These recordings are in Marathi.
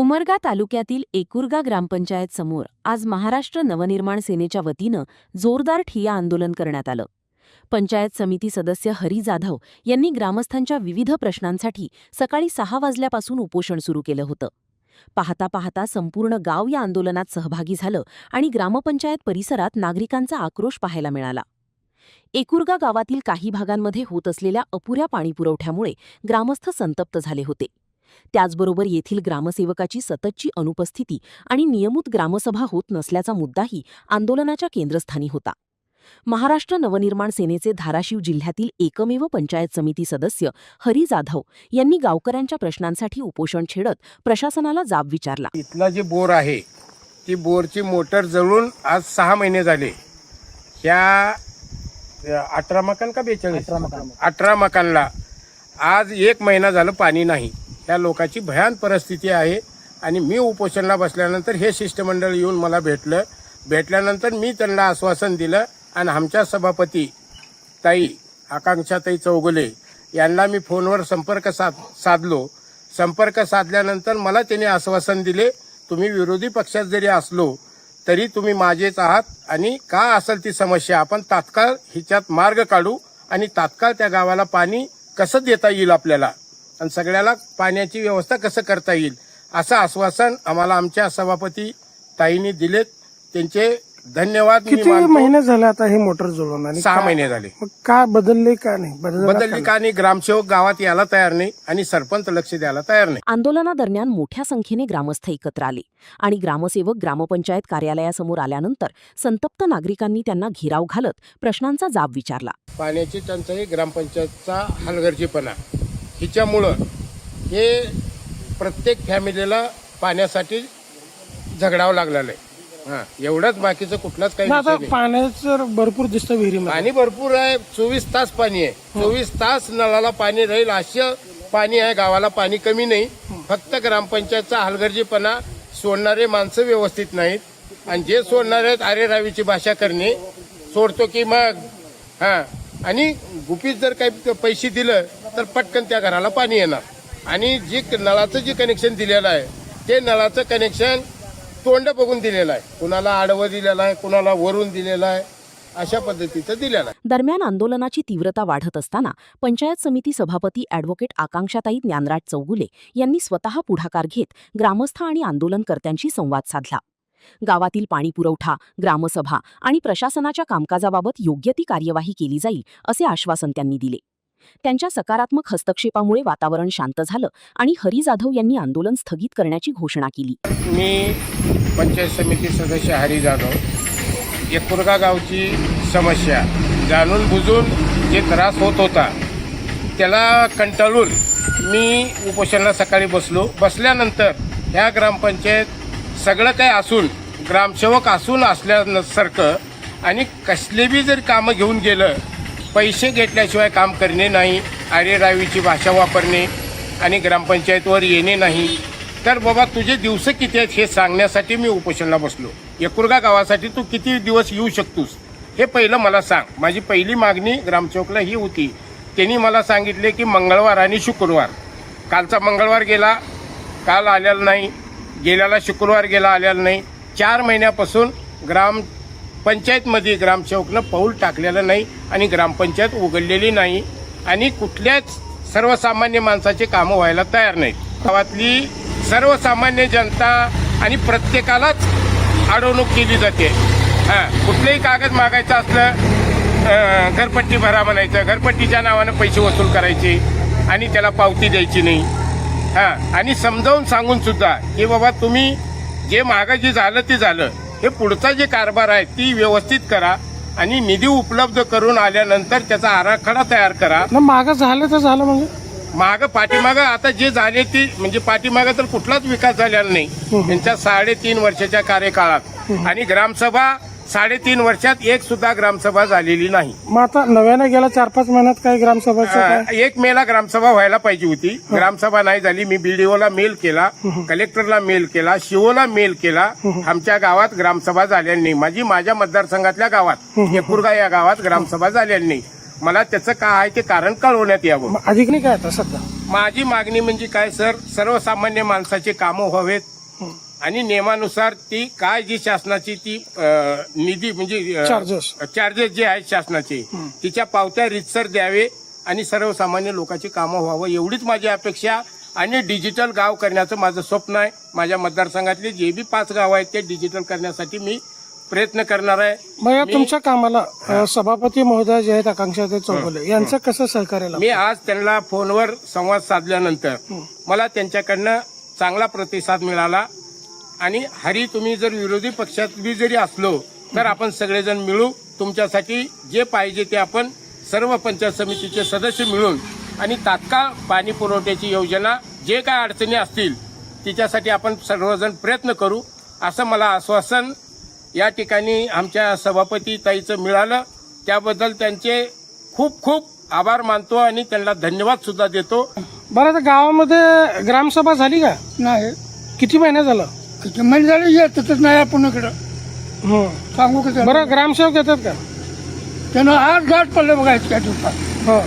उमरगा तालुक्यातील एकुरगा ग्रामपंचायत समोर आज महाराष्ट्र नवनिर्माण सेनेच्या वतीनं जोरदार ठिय्या आंदोलन करण्यात आलं. पंचायत समिती सदस्य हरी जाधव यांनी ग्रामस्थांच्या विविध प्रश्नांसाठी सकाळी 6 वाजल्यापासून उपोषण सुरू केलं होतं. पाहता पाहता संपूर्ण गाव या आंदोलनात सहभागी झालं आणि ग्रामपंचायत परिसरात नागरिकांचा आक्रोश पाहायला मिळाला. एकुरगा गावातील काही भागांमध्ये होत असलेल्या अपुऱ्या पाणीपुरवठ्यामुळे ग्रामस्थ संतप्त झाले होते. त्याचबरोबर येथील ग्रामसेवकाची सततची अनुपस्थिती आणि नियमित ग्रामसभा होत नसल्याचा मुद्दाही आंदोलनाच्या केंद्रस्थानी होता. महाराष्ट्र नवनिर्माण सेनेचे धाराशिव जिल्ह्यातील एकमेव पंचायत समिती सदस्य हरी जाधव यांनी गावकऱ्यांच्या प्रश्नांसाठी उपोषण छेडत प्रशासनाला जाब विचारला. इथला जे बोर आहे ती बोरची मोटर जळून आज 6 महिने झाले. ह्या 18 मकान का 42 18 मकानला आज 1 महिना झालं पाणी नाही. ह्या लोकांची भयान परिस्थिती आहे आणि मी उपोषणाला बसल्यानंतर हे शिष्टमंडळ येऊन मला भेटल्यानंतर मी त्यांना आश्वासन दिलं आणि आमच्या सभापती ताई आकांक्षाताई चौगुले यांना मी फोनवर संपर्क साधल्यानंतर मला त्यांनी आश्वासन दिले, तुम्ही विरोधी पक्षात जरी असलो तरी तुम्ही माझेच आहात आणि का असेल ती समस्या आपण तात्काळ हिच्यात मार्ग काढू आणि तात्काळ त्या गावाला पाणी कसं देता येईल आपल्याला आणि सगळ्याला पाण्याची व्यवस्था कसं करता येईल असं आश्वासन आम्हाला आमच्या सभापती ताईंनी दिलेत. त्यांचे धन्यवाद. किती महिने झाले आता हे मोटर जुळवून आणि 6 महिने झाले. मग का बदलले का नाही? बदलली का नाही? ग्रामसेवक गावात यायला तयार नाही आणि सरपंच लक्ष द्यायला तयार नाही. आंदोलनादरम्यान मोठ्या संख्येने ग्रामस्थ एकत्र आले आणि ग्रामसेवक ग्रामपंचायत कार्यालयासमोर आल्यानंतर संतप्त नागरिकांनी त्यांना घेराव घालत प्रश्नांचा जाब विचारला. पाण्याची टंचाई, ग्रामपंचायतचा हलगर्जीपणा हिच्यामुळं हे प्रत्येक फॅमिलीला पाण्यासाठी झगडावं लागलेलं आहे. एवढंच, बाकीचं कुठलाच काही विषय नाही. पाण्याचं भरपूर दिसतं विहिरीमध्ये. पाणी भरपूर आहे. 24 तास पाणी आहे. 24 तास नळाला पाणी राहील असं पाणी आहे. गावाला पाणी कमी नाही. फक्त ग्रामपंचायतचा हलगर्जीपणा, सोडणारे माणसं व्यवस्थित नाहीत आणि जे सोडणारे आहेत अरे रावीची भाषा करणे, सोडतो की मग आणि गुपित जर काही पैसे दिलं तर पटकन त्या घराला पाणी येणार. आणि जे नळाचं जे कनेक्शन दिलेलं आहे ते नळाचं कनेक्शन तोंड बघून दिलेलं आहे. कुणाला आडवं दिलेलं आहे, कुणाला वरून दिलेलं आहे, अशा पद्धतीचं दिलेलं आहे. दरम्यान आंदोलनाची तीव्रता वाढत असताना पंचायत समिती सभापती अॅडव्होकेट आकांक्षाताई ज्ञानराज चौगुले यांनी स्वतः पुढाकार घेत ग्रामस्थ आणि आंदोलनकर्त्यांशी संवाद साधला. गावातील पाणीपुरवठा, ग्रामसभा आणि प्रशासनाच्या कामकाजाबाबत योग्य ती कार्यवाही केली जाईल असे आश्वासन त्यांनी दिले. त्यांच्या सकारात्मक हस्तक्षेपामुळे वातावरण शांत झालं आणि हरी जाधव यांनी आंदोलन स्थगित करण्याची घोषणा केली. मी पंचायत समिती सदस्य हरी जाधव, एकुरगा गावची समस्या जाणून बुजून जे त्रास होत होता त्याला कंटाळून मी उपोषणाला सकाळी बसल्यानंतर ह्या ग्रामपंचायत सगळं काही असून, ग्रामसेवक असून असल्यासारखं आणि कसले बी जर कामं घेऊन गेलं, पैसे घेतल्याशिवाय काम करणे नाही, आरेरावीची भाषा वापरणे आणि ग्रामपंचायतवर येणे नाही, तर बाबा तुझे दिवस किती आहेत हे सांगण्यासाठी मी उपोषणाला बसलो. एकुरगा गावासाठी तू किती दिवस येऊ शकतोस हे पहिलं मला सांग. माझी पहिली मागणी ग्रामसेवकला ही होती. त्यांनी मला सांगितले की मंगळवार आणि शुक्रवार, कालचा मंगळवार गेला, काल आलेला नाही, गेल्याला शुक्रवार गेला, आलेला नाही. 4 महिन्यापासून ग्रामपंचायतमध्ये ग्रामसेवकनं पाऊल टाकलेलं नाही आणि ग्रामपंचायत उघडलेली नाही आणि कुठल्याच सर्वसामान्य माणसाचे कामं व्हायला तयार नाहीत. गावातली सर्वसामान्य जनता आणि प्रत्येकालाच अडवणूक केली जाते. कुठलेही कागद मागायचं असलं घरपट्टी भरा म्हणायचं, घरपट्टीच्या नावानं पैसे वसूल करायचे आणि त्याला पावती द्यायची नाही. आणि समजावून सांगून सुद्धा की बाबा तुम्ही जे मागं जे झालं ते झालं, हे पुढचा जे कारभार आहे ती व्यवस्थित करा आणि निधी उपलब्ध करून आल्यानंतर त्याचा आराखडा तयार करा. मागं झालं तर झालं, म्हणजे मागं पाठीमागं आता जे झाले ती म्हणजे पाठीमागं तर कुठलाच विकास झालेला नाही त्यांच्या 3.5 वर्षाच्या कार्यकाळात. आणि ग्रामसभा 3.5 वर्षात एक सुद्धा ग्रामसभा झालेली नाही. मग आता नव्यानं गेला 4-5 महिन्यात काही ग्रामसभा 1 मेला ग्रामसभा व्हायला पाहिजे होती. ग्रामसभा नाही झाली. मी बीडीओला मेल केला, कलेक्टरला मेल केला, शिओला मेल केला. आमच्या गावात ग्रामसभा झालेली नाही. माझ्या मतदारसंघातल्या गावात एकुरगा या गावात ग्रामसभा झालेली नाही. मला त्याचं काय आहे ते कारण कळवण्यात यावं. मग अधिक नाही काय आता सध्या? माझी मागणी म्हणजे काय सर, सर्वसामान्य माणसाचे कामं व्हावेत हं. आणि नियमानुसार ती काय जी शासनाची ती निधी म्हणजे चार्जेस जे आहेत शासनाचे तिच्या पावत्या रितसर द्यावे आणि सर्वसामान्य लोकांची कामं व्हावं एवढीच माझी अपेक्षा. आणि डिजिटल गाव करण्याचं माझं स्वप्न आहे. माझ्या मतदारसंघातले जे बी 5 गाव आहेत ते डिजिटल करण्यासाठी मी प्रयत्न करणार आहे. मग या तुमच्या कामाला सभापती महोदय जे आहेत आकांक्षाताई चौगुले यांचं कसं सहकार्य मी लाभलं? आज त्यांना फोनवर संवाद साधल्यानंतर मला त्यांच्याकडनं चांगला प्रतिसाद मिळाला. आणि हरी, तुम्ही जर विरोधी पक्षात बी जरी असलो तर आपण सगळेजण मिळू, तुमच्यासाठी जे पाहिजे ते आपण सर्व पंचायत समितीचे सदस्य मिळून आणि तात्काळ पाणी पुरवठ्याची योजना जे काय अडचणी असतील तिच्यासाठी आपण सर्वजण प्रयत्न करू, असं मला आश्वासन या ठिकाणी आमच्या सभापती ताईचं मिळालं. त्याबद्दल त्यांचे खूप खूप आभार मानतो आणि त्यांना धन्यवाद सुद्धा देतो. बरं, आता गावामध्ये ग्रामसभा झाली का? नाही, किती महिने झालं? किती महिने झाले येतच नाही आपण इकडं. सांगू का त्याला? बरं, ग्रामसेवक येतात का? त्यानं आज गाठ पडलं बघायचं त्या दिवसात. हो.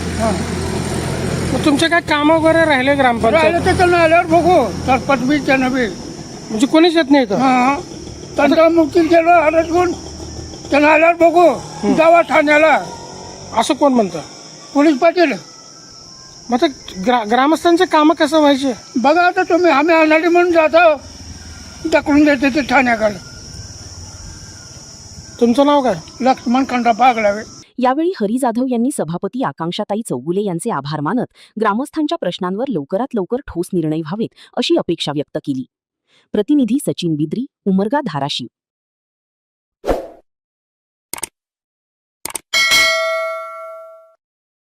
मग तुमचे काय काम वगैरे राहिले ग्रामपंचायत? राहिलं तर त्यानं आल्यावर बघू. सरपंच बी त्यानं बी म्हणजे कोणीच येत नाही इथं? तंत्रमुक्ती केलं आडत घेऊन त्यानं आल्यावर बघू. जावा ठाण्याला. असं कोण म्हणतं? पोलीस पाटील मग आता ग्रामस्थांचे कामं कसं व्हायचे? बघा आता तुम्ही. आम्ही आणाडी म्हणून जातो, ढकलून देते ते ठाण्याकडे. तुमचं नाव काय? लक्ष्मण खंडापा आगलावे. यावेळी हरी जाधव यांनी सभापती आकांक्षाताई चौगुले यांचे आभार मानत ग्रामस्थांच्या प्रश्नांवर लवकरात लवकर ठोस निर्णय व्हावेत अशी अपेक्षा व्यक्त केली. प्रतिनिधी सचिन बिद्री, उमरगा, धाराशिव.